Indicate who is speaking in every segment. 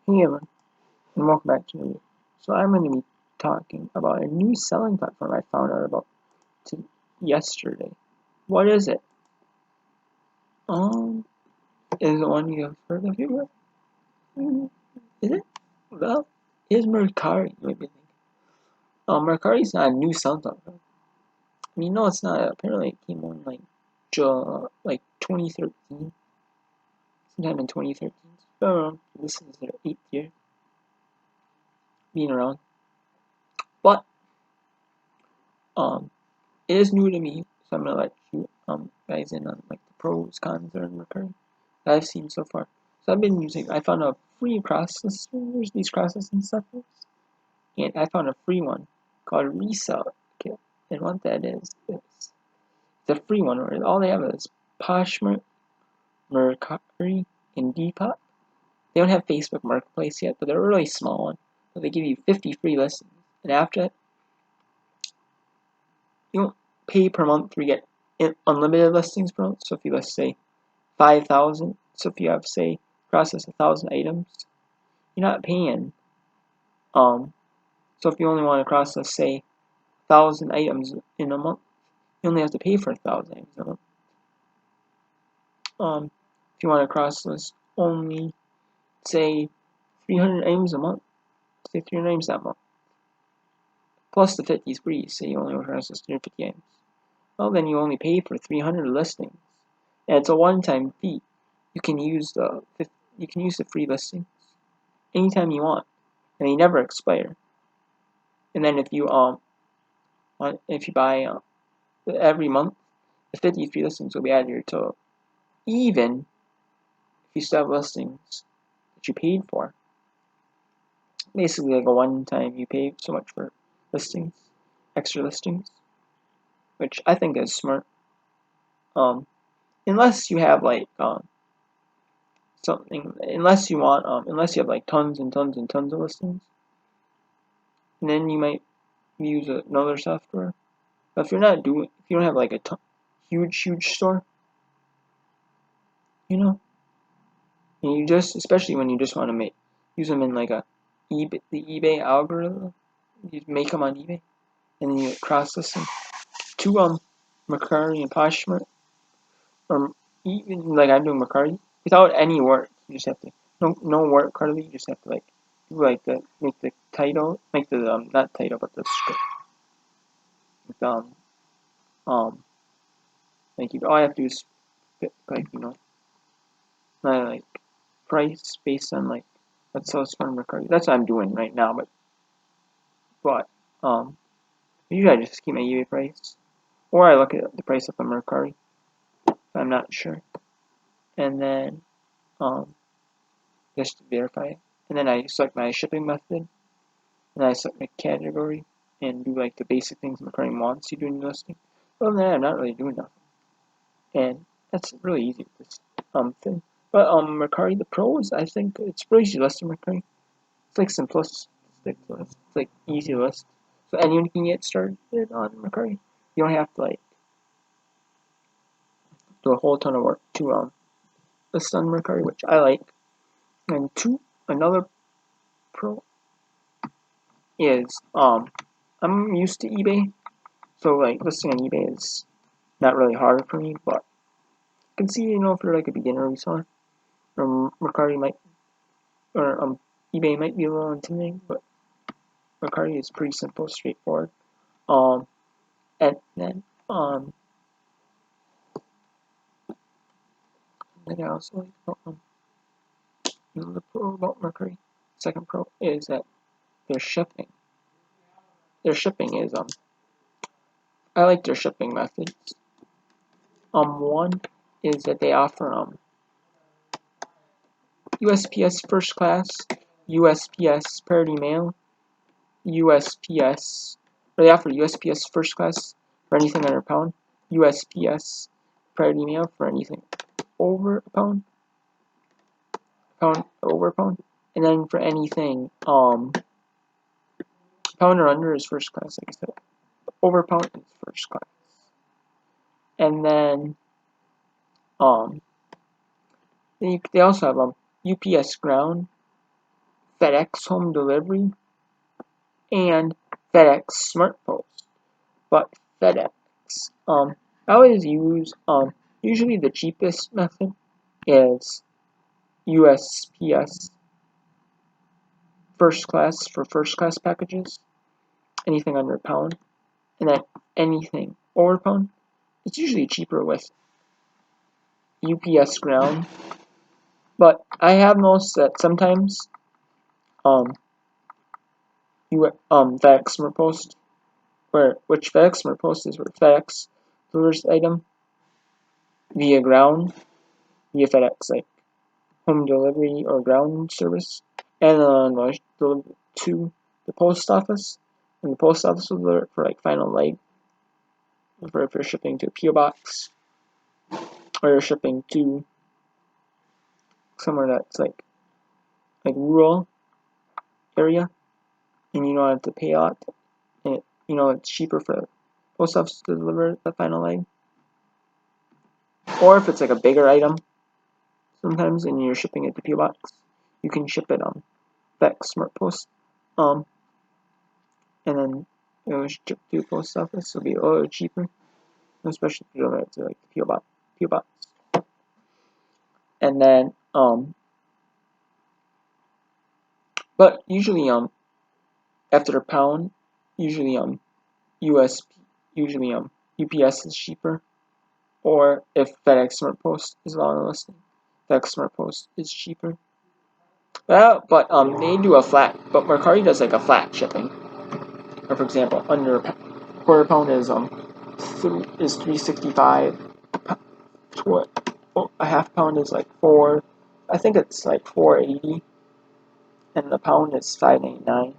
Speaker 1: Hey everyone, and welcome back to the video. So I'm going to be talking about a new selling platform I found out about yesterday. What is it? Is it one you have heard of before? Is it? Well, it's Mercari, you might be thinking. Mercari's not a new selling platform. I mean, no, it's not. Apparently it came on like 2013, sometime in 2013. So this is their 8th year being around. But, it is new to me, so I'm gonna let you guys in on like the pros, cons, or recurring that I've seen so far. So I found a free processor. There's these processing softwares, and I found a free one called Resell Kit. And what that is it's a free one where all they have is Poshmark, Mercari, and Depop. They don't have Facebook Marketplace yet, but they're a really small one. So they give you 50 free listings, and after that, you don't pay per month. You get unlimited listings per month. So if you let's say 5,000, so if you have say process 1,000 items, you're not paying. So if you only want to process say 1,000 items in a month, you only have to pay for 1,000 items in a month. If you want to process only say 300 items a month, say 300 items that month, plus the 50 is free, say you only want to process 350 items. Well, then you only pay for 300 listings, and it's a one-time fee. You can use the free listings anytime you want, and they never expire. And then if you buy every month, the 50 free listings will be added to your total, even if you still have listings that you paid for. Basically, like a one-time you pay so much for listings, extra listings, which I think is smart. Unless you have like unless you have like tons and tons and tons of listings, and then you might use another software. But if you don't have like a huge store, and you especially when you just want to use them in like the eBay algorithm, you make them on eBay, and then you process them to Mercari and Poshmark, or even like I'm doing Mercari without any work. You just have to no work hardly. You just have to make the title, make the not title but the script. All I have to do is like price based on like what sells from Mercari. That's what I'm doing right now. But usually I just keep my eBay price, or I look at the price of a Mercari if I'm not sure, and then just to verify it. And then I select my shipping method, and I select my category, and do like the basic things Mercari wants you to do in listing. Other than that, I'm not really doing nothing, and that's really easy with this thing. But Mercari, the pros, I think it's really easy to list on Mercari. It's like simplistic list. It's like easy to list, so anyone can get started on Mercari. You don't have to like do a whole ton of work to list on Mercari, which I like. And another pro is I'm used to eBay, so like listing on eBay is not really hard for me, but you can see if you're like a beginner reseller, or Mercari might or eBay might be a little intimidating, but Mercari is pretty simple, straightforward. And then I also like about the pro about Mercari. Second pro is that their shipping. Their shipping is I like their shipping methods. One is that they offer USPS first class, USPS priority mail, USPS. Or they offer USPS first class for anything under a pound, USPS priority mail for anything over a pound, over a pound, and then for anything pound or under is first class, like I said. Over a pound is first class, and then they also have UPS ground, FedEx Home Delivery and FedEx SmartPost. But FedEx, I always use, usually the cheapest method is USPS first class for first class packages, anything under a pound, and then anything over a pound. It's usually cheaper with UPS ground, but I have noticed that sometimes FedEx SmartPost, which FedEx SmartPost is where FedEx delivers the item via ground, via FedEx like home delivery or ground service, and deliver to the post office, and the post office will deliver it for like final leg, for if you're shipping to a PO box, or you're shipping to somewhere that's like rural area, and you don't have to pay a lot, and it's cheaper for the post office to deliver the final leg. Or if it's like a bigger item, sometimes, and you're shipping it to PO box, you can ship it on FedEx SmartPost, and then it will ship to the post office. It'll be a little cheaper, especially if you deliver it to like the PO box. And then but usually after a pound, usually UPS is cheaper, or if FedEx SmartPost is on the listing, FedEx SmartPost is cheaper. But they do a flat, but Mercari does like a flat shipping. Or for example, under a quarter pound is $3.65. A half pound is like I think it's like $4.80, and the pound is $5.99.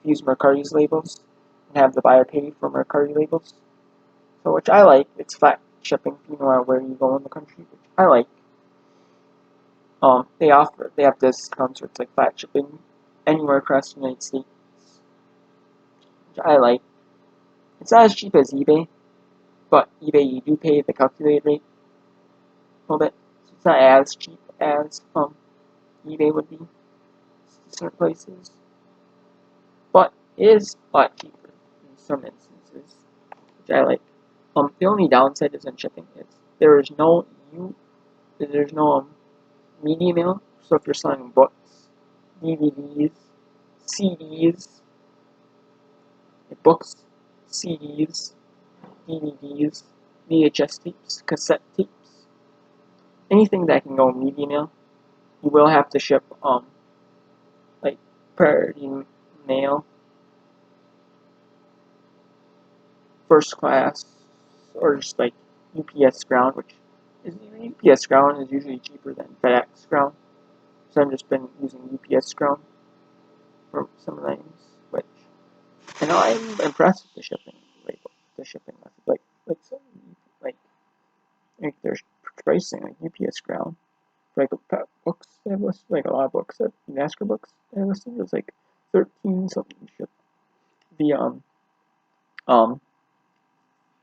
Speaker 1: Use Mercari's labels and have the buyer pay for Mercari labels. So which I like. It's flat shipping, you know where you go in the country, which I like. They have discounts where it's like flat shipping anywhere across the United States, which I like. It's not as cheap as eBay, but eBay you do pay the calculated rate a little bit, so it's not as cheap as eBay would be in certain places, but it is a lot cheaper in some instances, which I like. The only downside is in shipping is there's no media mail. So if you're selling books, DVDs, CDs, DVDs, VHS tapes, cassette tapes, anything that can go media mail, you will have to ship like priority mail, first class, or just like UPS ground, which is UPS ground is usually cheaper than FedEx ground. So I've just been using UPS ground for some things, which I'm impressed with the shipping method. Like there's pricing like UPS ground, like books they have listed, like a lot of books that NASCAR books they have listed. It's like 13 something ship via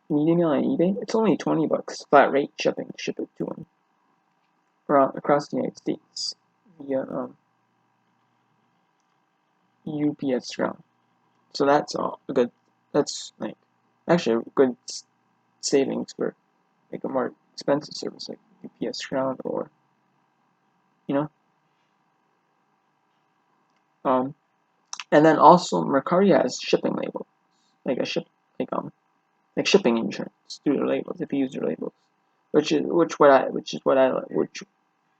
Speaker 1: media mail on eBay. It's only $20 flat rate shipping to ship it to them across the United States via UPS ground. So that's like actually a good savings for like a more expensive service like UPS ground, or and then also Mercari has shipping labels, like like shipping insurance through their labels if you use their labels, which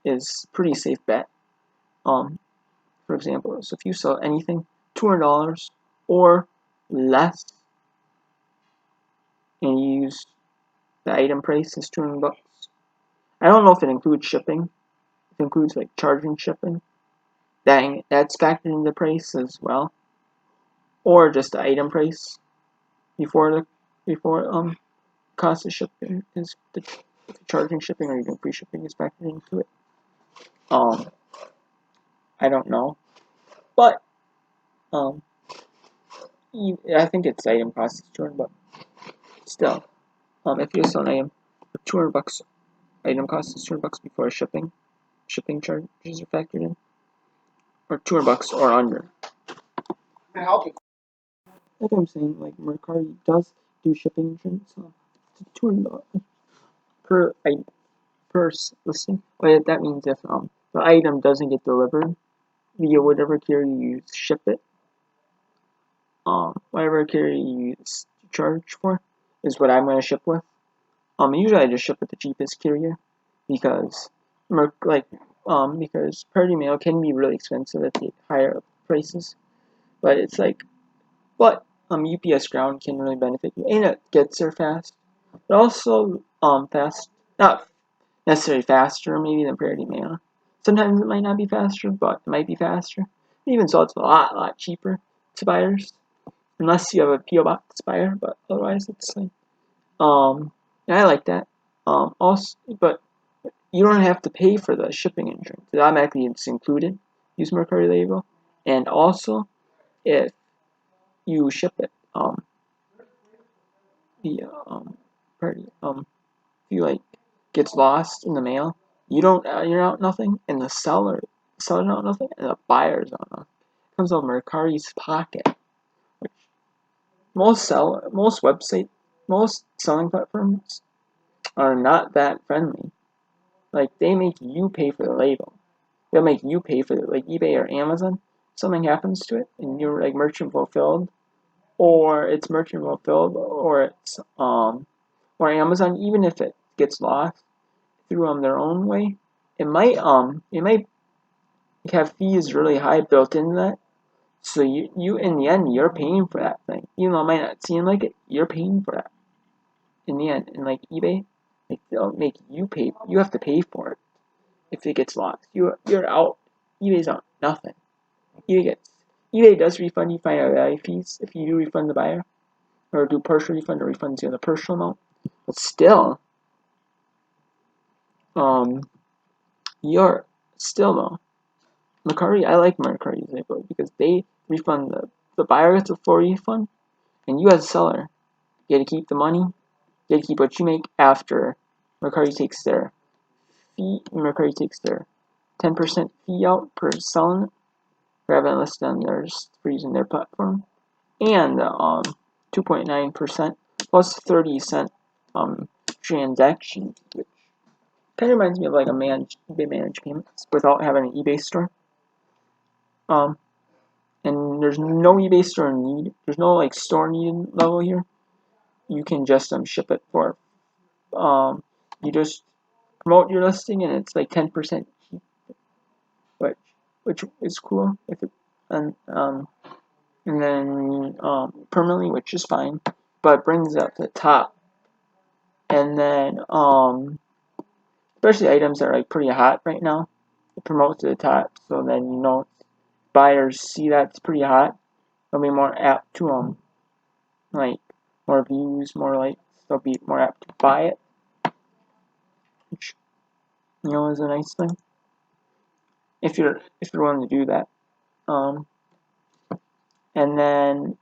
Speaker 1: is pretty safe bet. For example, so if you sell anything $200 or less, and you use the item price is $200. I don't know if it includes shipping. It includes like charging shipping. That's factored in the price as well, or just the item price before cost of shipping is the charging shipping, or even free shipping is factored into it. I don't know, but I think it's item cost is $200, but still, if you sell an item for $200, item cost is $200 before shipping charges are factored in. or $200 or under. Like I'm saying, like Mercari does do shipping insurance, so it's $200 per item per listing. But that means if the item doesn't get delivered via whatever carrier you ship it, whatever carrier you charge for is what I'm gonna ship with. Usually I just ship with the cheapest carrier because because Priority Mail can be really expensive at the higher prices, but it's like, UPS Ground can really benefit you, and it gets there fast, but also not necessarily faster maybe than Priority Mail. Sometimes it might not be faster, but it might be faster. Even so, it's a lot cheaper to buyers, unless you have a PO box buyer, but otherwise it's like, and I like that. Also, but you don't have to pay for the shipping insurance. It automatically it's included. Use Mercari Label, and also if you ship it, if you like gets lost in the mail, you're out nothing, and the seller's out nothing, and the buyer's out nothing. It comes out of Mercari's pocket, which most selling platforms are not that friendly. Like, they make you pay for the label. They'll make you pay for it, like eBay or Amazon. Something happens to it, and you're like merchant fulfilled, or it's merchant fulfilled, or it's or Amazon. Even if it gets lost through their own way, it might have fees really high built into that. So you in the end you're paying for that thing, even though it might not seem like it. You're paying for that in the end. And like eBay, like they'll make you pay. You have to pay for it if it gets lost. You're out. eBay's out nothing. eBay does refund you final value fees if you do refund the buyer, or do partial refund or refunds you the partial amount. But still, you're still though. Mercari, I like Mercari's label because they refund the buyer gets a full refund, and you as a seller get to keep the money, get to keep what you make after Mercari takes their fee. Mercari takes their 10% fee out per selling it, for having it listed on theirs for using their platform, and 2.9% plus 30-cent transaction, which kind of reminds me of like eBay managed payments without having an eBay store. And there's no eBay store need. There's no like store need level here. You can just ship it for you just promote your listing, and it's like 10% cheap, which is cool if it and then permanently, which is fine, but it brings it up to the top. And then especially items that are like pretty hot right now, it promotes to the top, so then buyers see that it's pretty hot, they'll be more apt to like more views, more likes, they'll be more apt to buy it, which is a nice thing if you're willing to do that. And then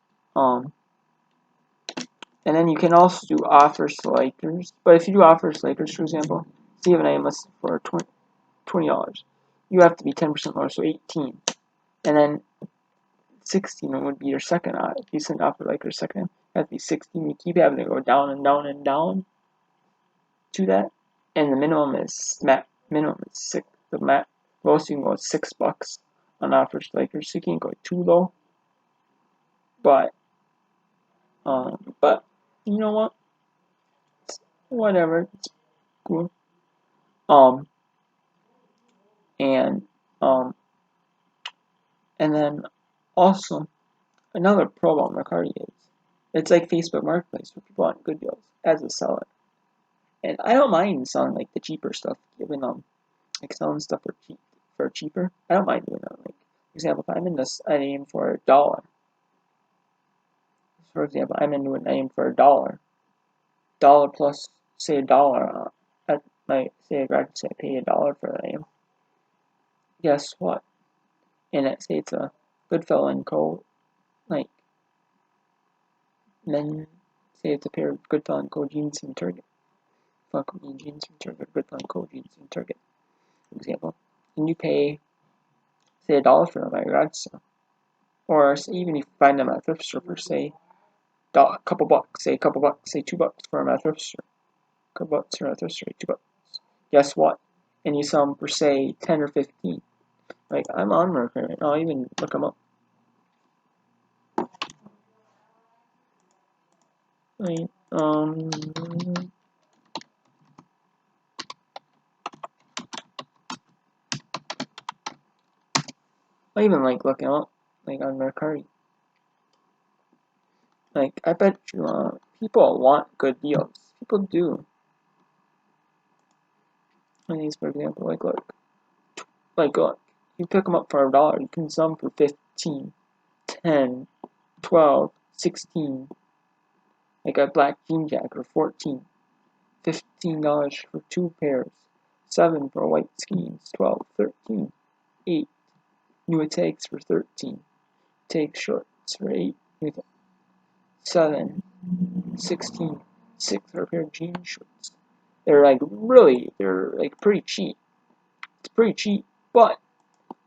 Speaker 1: you can also do offer selectors. But if you do offer selectors, for example, say you have an item listed for $20, you have to be 10% lower, so 18, and then 16 would be your second odd. If you send offer like your second, it has to be 16. You keep having to go down and down and down to that, and the minimum is 6. The lowest you can go is $6 on offer selectors, so you can't go too low. But you know what? Whatever, it's cool. And then also another pro about Mercari is it's like Facebook Marketplace for people want good deals as a seller. And I don't mind selling like the cheaper stuff, given like selling stuff for cheaper. I don't mind doing that. Like, for example, if I'm in this item for $1. For example, I'm into an item for $1. Dollar plus say $1. I might say I pay $1 for that item. Guess what? And say it's a Goodfellow & Co. Like, then say it's a pair of Goodfellow & Co. jeans from Target. Fuck me, jeans from Target. Goodfellow & Co. jeans from Target, for example. And you pay say $1 for them at garage sale. Or even if you find them at a thrift store for say a couple bucks, say $2 for them at a thrift store. A couple bucks for a thrift store, $2. Guess what? And you sell them for say 10 or 15. Like I'm on Mercury right now, I'll even look them up. Right, I even like looking up, like on Mercari. Like I bet you, people want good deals. People do. And these, for example, look, you pick them up for $1, you can sell them for 15, 10, 12, 16. Like a black jean jacket for 14, $15 for 2 pairs, 7 for white skis, 12, 13, 8. New tags for 13. Tag shorts for 8. 7, 16, 6 for a pair of jean shorts. They're like pretty cheap. It's pretty cheap, but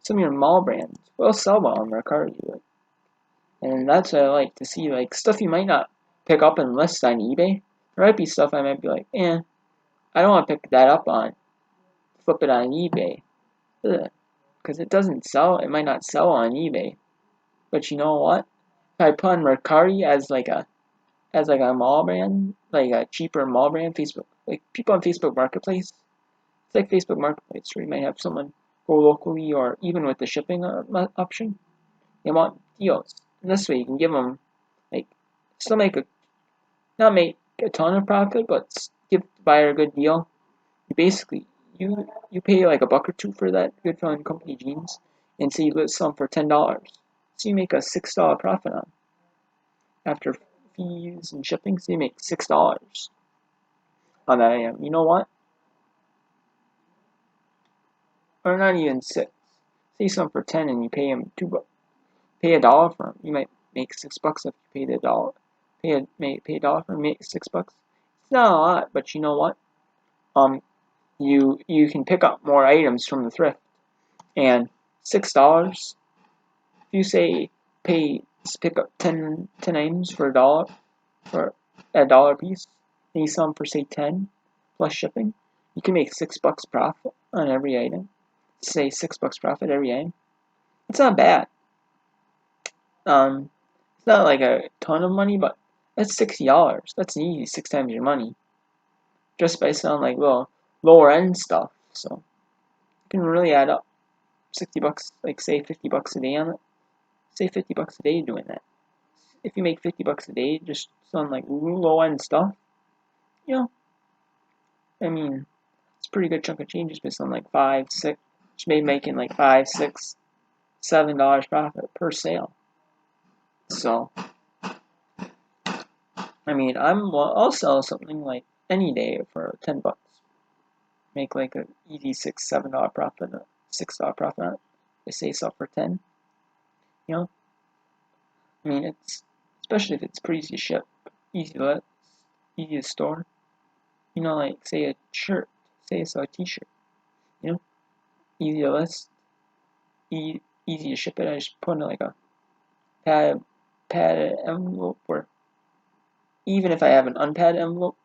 Speaker 1: some of your mall brands will sell well on Mercari. And that's what I like to see, like stuff you might not pick up and list on eBay. There might be stuff I might be like, I don't want to pick that up on, flip it on eBay. Because it doesn't sell, it might not sell on eBay. But you know what? If I put on Mercari as like a mall brand, like a cheaper mall brand, Facebook, like people on Facebook Marketplace, it's like Facebook Marketplace where you might have someone go locally or even with the shipping option, they want deals. And this way you can give them, like, still not make a ton of profit, but give the buyer a good deal. You basically, you pay like $1 or $2 for that Goodfellow & Company jeans, and say you list some for $10. So you make a $6 profit on. After fees and shipping, so you make $6 on that item. You know what? Or not even 6. Say some for 10 and you pay him $2. Pay $1 for him. You might make $6 if you pay the dollar. Pay $1 for him, make $6. It's not a lot, but you know what? You can pick up more items from the thrift. And $6, if you say pick up 10 items for $1 for $1 piece, and you sell them for say 10 plus shipping, you can make $6 profit on every item. Say $6 profit every item. It's not bad. It's not like a ton of money, but that's $60. That's an easy 6 times your money, just by selling like little lower end stuff. So it can really add up. $60, like say $50 a day on it. Say $50 a day doing that. If you make $50 a day just selling like low end stuff, I mean, it's a pretty good chunk of change just based on like 5, 6, just maybe making like $5, $6, $7 profit per sale. So, I mean, I'll sell something like any day for $10. Make like an easy $6, $7 profit, $6 profit on it. They say sell for 10. I mean, it's especially if it's pretty easy to ship, easy to store. Like say a shirt, say it's a t-shirt. Easy to list, easy to ship it. I just put in like a padded envelope, or even if I have an unpadded envelope,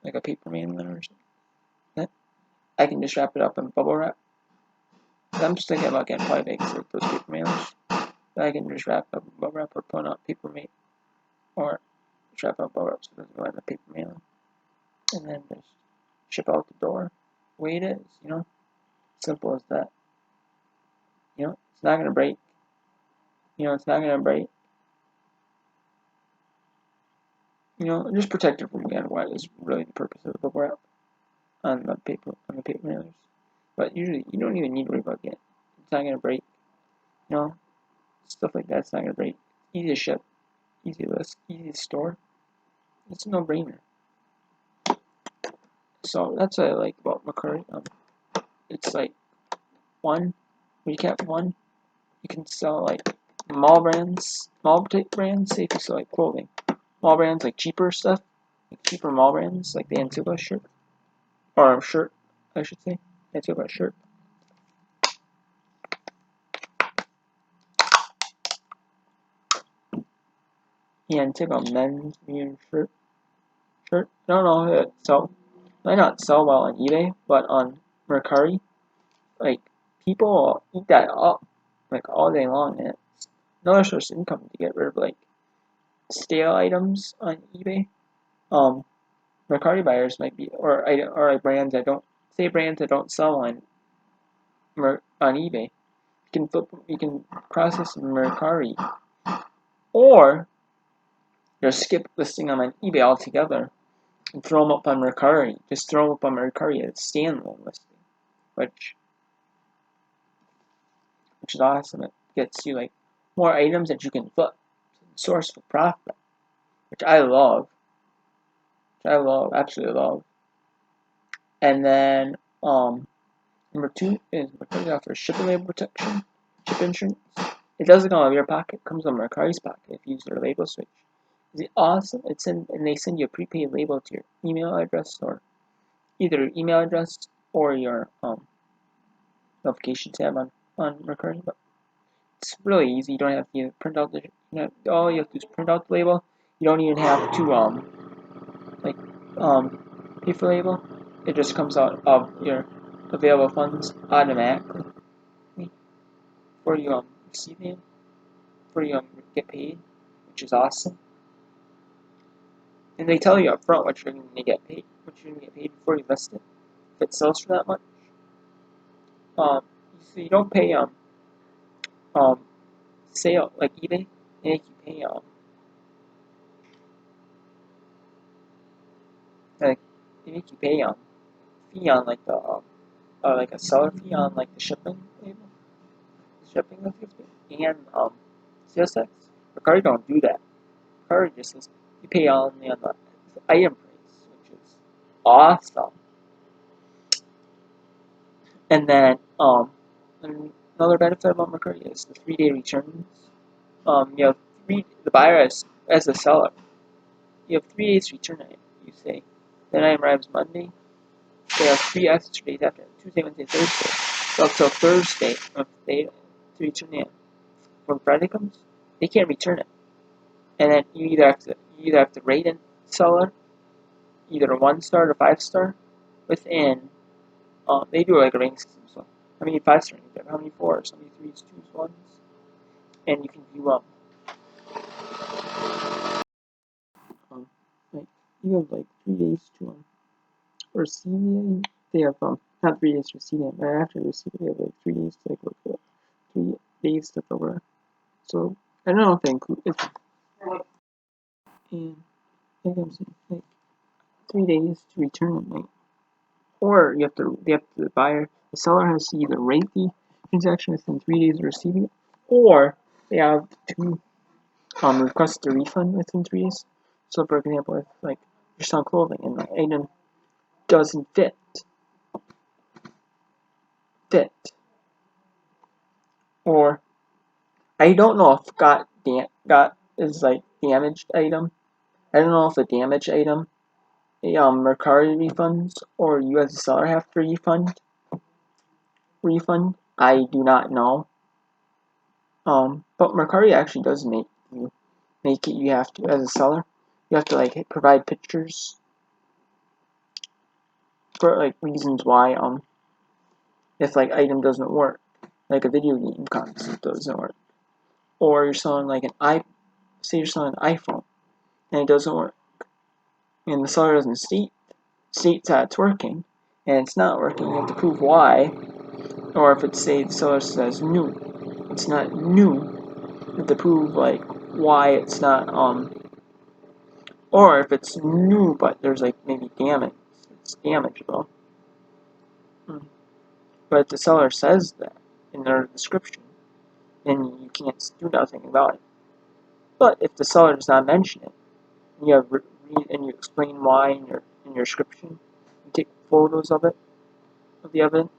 Speaker 1: like a paper mailer or something, I can just wrap it up in bubble wrap. I'm just thinking about getting Polybags like those paper mailers. But I can just wrap up in bubble wrap or put out paper mate, or just wrap up bubble wrap so it doesn't go in the paper mailer, and then just ship out the door. The way it is, simple as that. It's not gonna break. It's not gonna break. Just protect it from getting wet is really the purpose of the bubble wrap on the paper mailers. But usually you don't even need to worry about getting. It's not gonna break. Stuff like that's not gonna break. Easy to ship, easy to list, easy to store. It's a no-brainer. So that's what I like about Mercari. It's like recap one. You can sell like mall brands, say if you sell like clothing. Mall brands like cheaper stuff, like cheaper mall brands like the Antigua shirt, or shirt, I should say, Antigua shirt. and take a men's medium shirt. I don't know if it might not sell well on eBay, but on Mercari, like people eat that up like all day long, and it's another source of income to get rid of like stale items on eBay. Mercari buyers might be or like brands that don't sell on eBay. You can process Mercari, or just skip listing them on eBay altogether and throw them up on Mercari. Just throw them up on Mercari as standalone listing, which is awesome. It gets you like more items that you can flip, source for profit, which I love. Absolutely love. And then number 2 is Mercari offers shipping label protection, ship insurance. It doesn't come out of your pocket; it comes out of Mercari's pocket if you use their label switch. Is it awesome? And they send you a prepaid label to your email address, or either your email address or your notification tab on Mercari. But it's really easy. You don't have to print out all you have to do is print out the label. You don't even have to pay for the label. It just comes out of your available funds automatically before you receive it, before you get paid, which is awesome. And they tell you up front what you're going to get paid, before you list it. If it sells for that much, so you don't pay sale like eBay. They make you pay like they make you pay fee on like the like a seller fee on like the shipping label, that you have to, and sales tax. Mercari don't do that. Mercari just says you pay only on the item price, which is awesome. And then another benefit about Mercari is the 3-day returns. You have the buyer as the seller. You have 3 days to return it. You say then item arrives Monday. They have 3 extra days after Tuesday, Wednesday, Thursday. So up till Thursday, if they to return it. When Friday comes, they can't return it. And then you either have to rate a seller, either a 1-star or 5-star, within. They do like a rating system. So how many 5-star you have, how many 4s, how many 3s, 2s, 1s, and you can view like you have like 3 days to receive it. They have not 3 days to receive it, but after they receive it, they have like 3 days to like look at it. 3 days to over. So I don't know if they include it. And I think I'm saying like 3 days to return it, like, or the seller has to either rate the transaction within 3 days of receiving it, or they have to request a refund within 3 days. So for example, if like you're selling clothing and the item doesn't fit, or I don't know if got is like damaged item. I don't know if a damaged item Mercari refunds or you as a seller have to refund. I do not know. But Mercari actually does make it. You have to, as a seller, you have to like provide pictures for like reasons why if like item doesn't work, like a video game console doesn't work, or you're selling like say you're selling an iPhone and it doesn't work, and the seller doesn't states that it's working, and it's not working. You have to prove why, or if it's say the seller says new, it's not new. You have to prove like why it's not or if it's new but there's like maybe damage, it's damageable. But if the seller says that in their description, then you can't do nothing about it. But if the seller does not mention it, and you have and you explain why in your description, you take photos of it, of the evidence,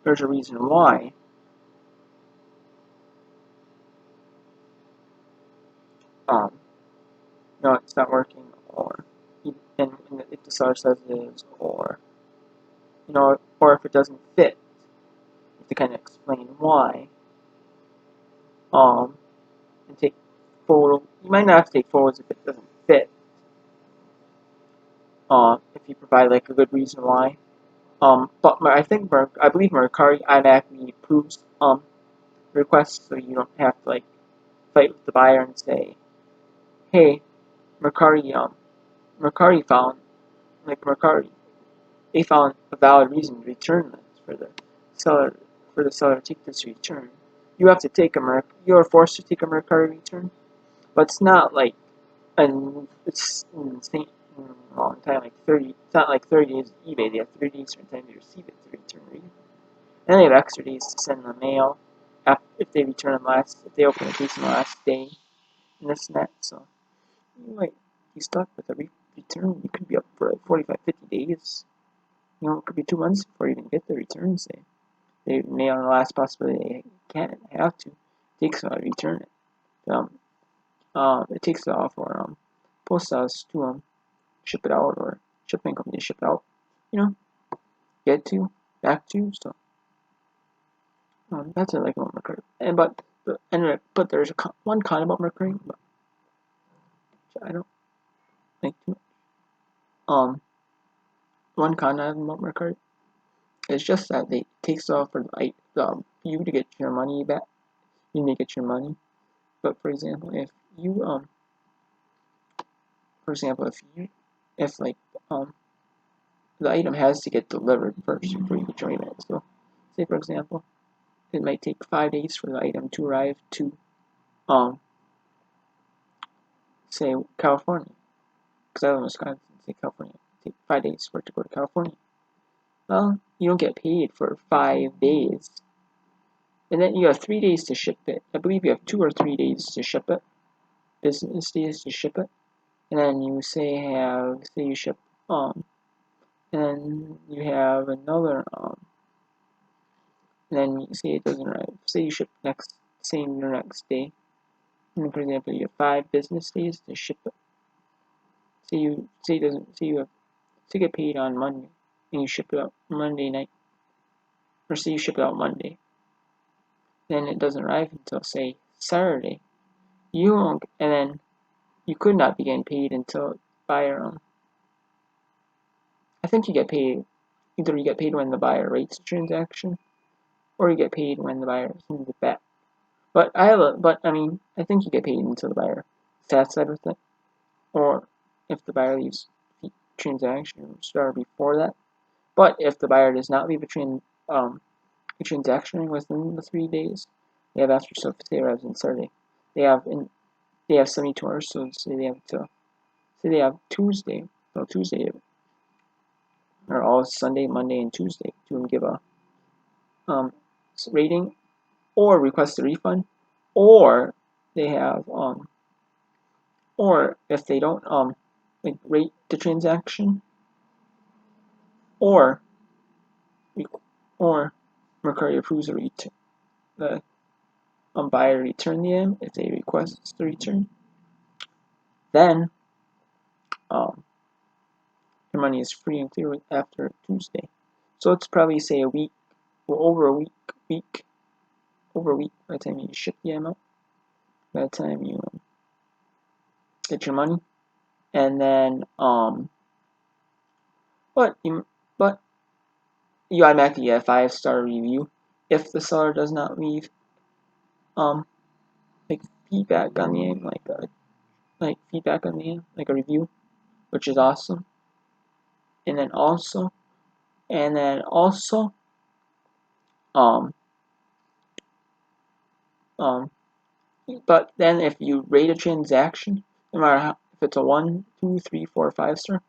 Speaker 1: there's a reason why. No, it's not working, or and if the seller says it is, or or if it doesn't fit, you have to kind of explain why. and take photo. You might not have to take photos if it doesn't fit. If you provide like a good reason why. But I believe Mercari automatically approves requests, so you don't have to like fight with the buyer and say, "Hey, Mercari found like Mercari, they found a valid reason to return this seller for the seller to take this return." You have to take you're forced to take a Mercari return, but it's not like it's insane long time, like 30. It's not like 30 days of eBay. They have 30 days from the time you receive it to return it. And they have extra days to send in the mail if they return them if they open the case on the last day, and this and that. So you might be stuck with a return. You could be up for like 45, 50 days. You know, it could be 2 months before you even get the return. Say they may on the last possibility they can't have to. It takes a while to return it. It takes a while for post office to ship it out, or shipping company ship it out. You know, get to back to. So that's what I like about Mercari. But there's one con about Mercari, but I don't think too much. One con I have about Mercari is just that it takes off for you to get your money back. You may get your money, but for example, if you if like the item has to get delivered first before you get your money back. So, say for example, it might take 5 days for the item to arrive to say California, because I live in Wisconsin. Say California, it take 5 days for it to go to California. Well, you don't get paid for 5 days, and then you have 3 days to ship it. I believe you have 2 or 3 days to ship it, business days to ship it, and then you say you ship and then you have another and then you say it doesn't arrive. Say you ship the next day. And for example, you have 5 business days to ship it. Say you have to get paid on Monday, and you ship it out Monday night, or say you ship it out Monday, then it doesn't arrive until say Saturday. You won't, and then you could not be getting paid until buyer. I think you get paid. Either you get paid when the buyer rates the transaction, or you get paid when the buyer sends it back. But I mean, I think you get paid until the buyer satisfied with it, or if the buyer leaves the transaction start before that. But if the buyer does not leave a transaction within the 3 days, they have after so say arrives on Saturday, they have 72 hours. So say they have Tuesday, or all Sunday, Monday, and Tuesday to give a rating or request a refund, or they have or if they don't like rate the transaction, or or Mercari approves the buyer return the item if they request the return, then your money is free and clear after Tuesday. So it's probably say a week, or over a week by the time you ship the item out, by the time you get your money, and then but you automatically get a 5-star review if the seller does not leave like feedback on the item, like feedback on the item, like a review, which is awesome. And then also um um but then if you rate a transaction, no matter if it's a 1, 2, 3, 4, 5-star,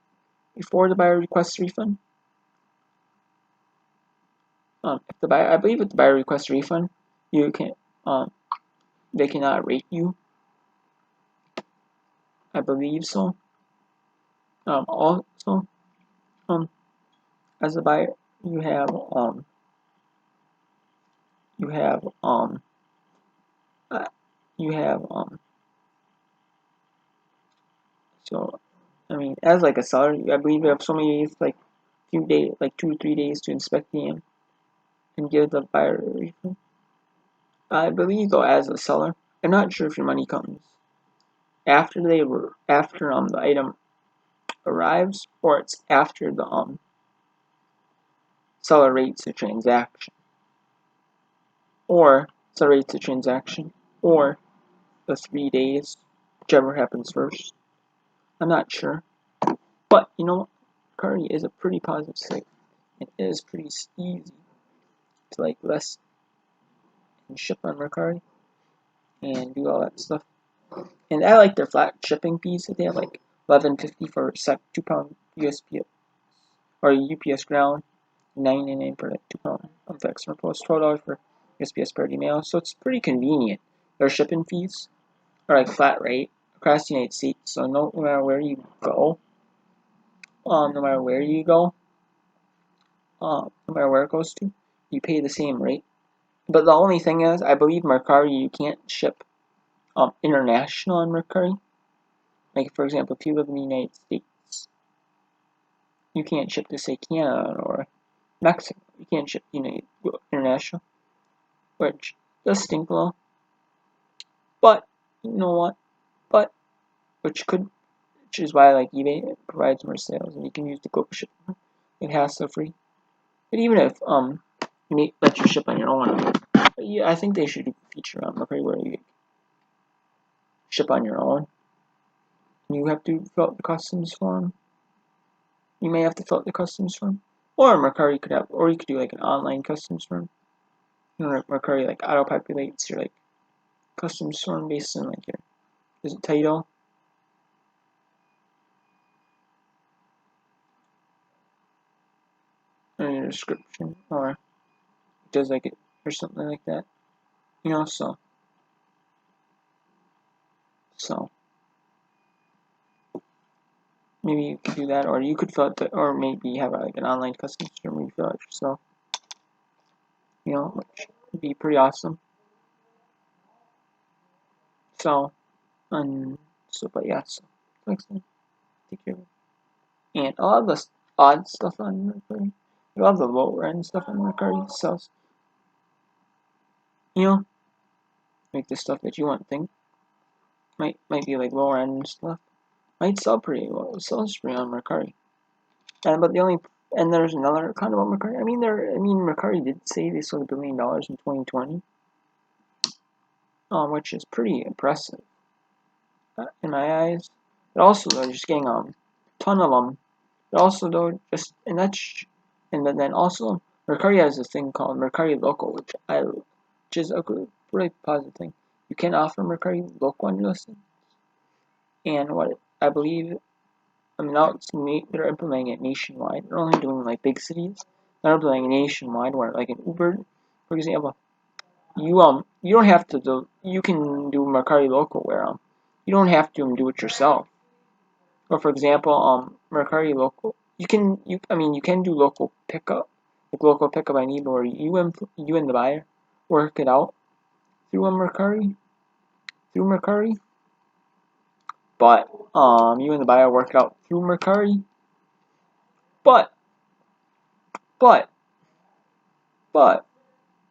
Speaker 1: before the buyer requests a refund, if the buyer, I believe if the buyer requests a refund, you can they cannot rate you. I believe so. Also, as a buyer, you have you have uh, you have so I mean, as like a seller, I believe you have so many days, like 2 to 3 days to inspect the item and give the buyer a refund. I believe though, as a seller, I'm not sure if your money comes after the item arrives, or it's after the seller rates the transaction, or or the 3 days, whichever happens first. I'm not sure, but you know, Mercari is a pretty positive site. It is pretty easy to like list and ship on Mercari and do all that stuff. And I like their flat shipping fees that they have, like $11.50 for 2-pound USPS or UPS ground, $9.99 for like 2-pound extra post, $12 for USPS Priority Mail. So it's pretty convenient. Their shipping fees are like flat rate across the United States. So no matter where you go, no matter where it goes to, you pay the same rate. But the only thing is, I believe Mercari, you can't ship international on Mercari. Like, for example, if you live in the United States, you can't ship to, say, Canada or Mexico. You can't ship international, which does stink a little. But, you know what? Which is why, like, eBay provides more sales, and you can use the global shipping. It hassle-free. But even if, you may let you ship on your own, yeah, I think they should do a feature on Mercari where you ship on your own. You have to fill out the customs form. You may have to fill out the customs form. Or Mercari you could do like an online customs form. You know, Mercari like auto-populates your like customs form based on like your title. And your description, or it does like it or something like that. You know, so maybe you could do that, or you could fill out or maybe have like an online customs form where you fill out yourself. You know, which would be pretty awesome. So, but yeah, so thanks, man. Take care. And a lot of the odd stuff on Mercari, a lot of the lower end stuff on Mercari sells. You know, like the stuff that you wouldn't think might be like lower end stuff might sell pretty well. It sells pretty on Mercari. And there's another kind of on Mercari. I mean, Mercari did say they sold $1 billion in 2020, which is pretty impressive in my eyes. But also, they're just getting a ton of them. But also, though, then also Mercari has this thing called Mercari Local, which is a really positive thing. You can offer Mercari Local on your listing, and what I believe. I mean, now they're implementing it nationwide. They're only doing like big cities. They're implementing it nationwide, where like in Uber, for example, you don't have to you can do Mercari Local where you don't have to do it yourself. Or for example, Mercari Local, you can do local pickup, like local pickup I need, or you and the buyer work it out through Mercari. But you and the buyer work it out through Mercari. But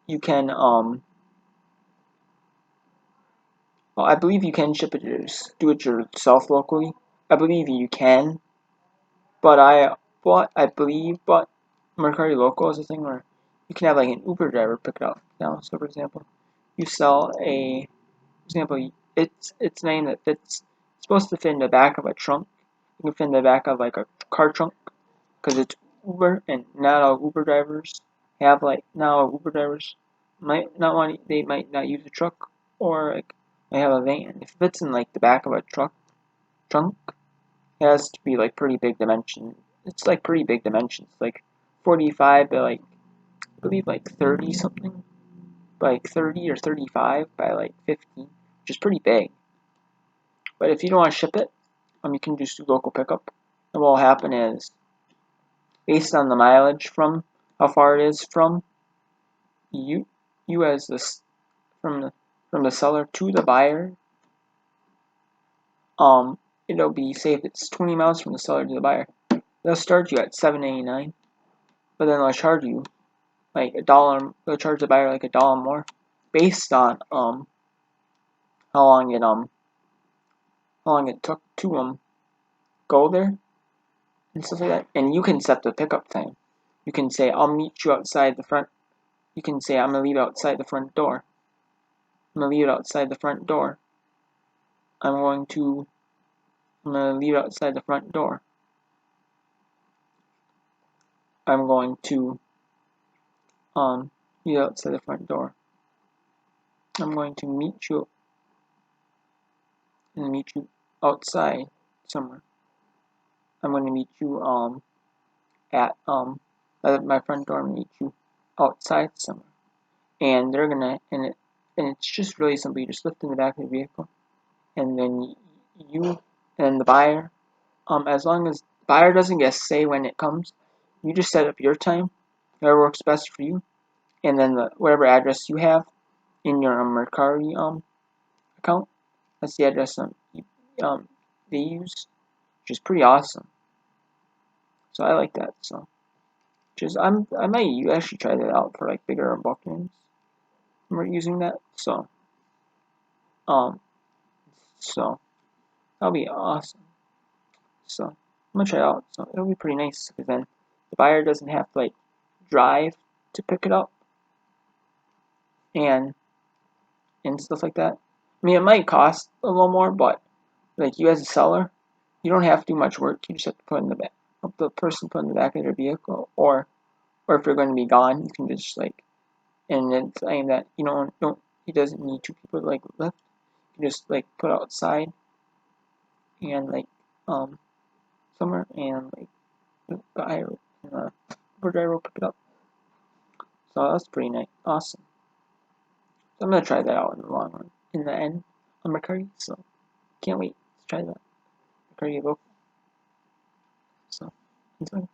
Speaker 1: you can well, I believe you can do it yourself locally. I believe you can, but Mercari Local is a thing where you can have like an Uber driver pick it up now. So for example, you sell it's named that it's supposed to fit in the back of a trunk. You can fit in the back of like a car trunk because it's Uber, and not all Uber drivers they might not use a truck, or like they have a van. If it fits in like the back of a trunk, it has to be like pretty big dimensions. It's like pretty big dimensions, like 45 by like I believe like 30 something, by like 30 or 35 by like 15, which is pretty big. But if you don't want to ship it, you can just do local pickup. And what will happen is, based on the mileage from how far it is from you as this from the seller to the buyer, it'll be, say if it's 20 miles from the seller to the buyer, they'll start you at $7.89, but then they'll charge you like $1. They'll charge the buyer like $1 more based on how long it took to go there and stuff like that. And you can set the pickup time. You can say, I'll meet you outside the front. You can say, I'm gonna leave outside the front door. I'm gonna leave it outside the front door. I'm gonna leave it outside the front door. I'm going to leave it outside the front door. I'm going to meet you outside somewhere. I'm going to meet you at my front door. I'm gonna meet you outside somewhere. And they're gonna and it's just really simple. You just lift in the back of the vehicle, and then you and the buyer, as long as the buyer doesn't get a say when it comes, you just set up your time, whatever works best for you, and then whatever address you have in your Mercari account, that's the address they use, which is pretty awesome. So I like that. So I might actually try that out for like bigger bookings. We're using that, so so that'll be awesome. So I'm gonna try it out. So it'll be pretty nice because then the buyer doesn't have to like drive to pick it up and stuff like that. I mean, it might cost a little more, but like you as a seller, you don't have to do much work. You just have to put in the back, the person put in the back of their vehicle, or if you're going to be gone, you can just like, and it's saying that you don't he doesn't need two people to like lift. You can just like put outside and like somewhere and like the guy and the Uber driver will pick it up. So that's pretty nice, awesome. So I'm gonna try that out in the long run. In the end, on Mercari, so can't wait to try that. Mercari Evoke. So enjoy.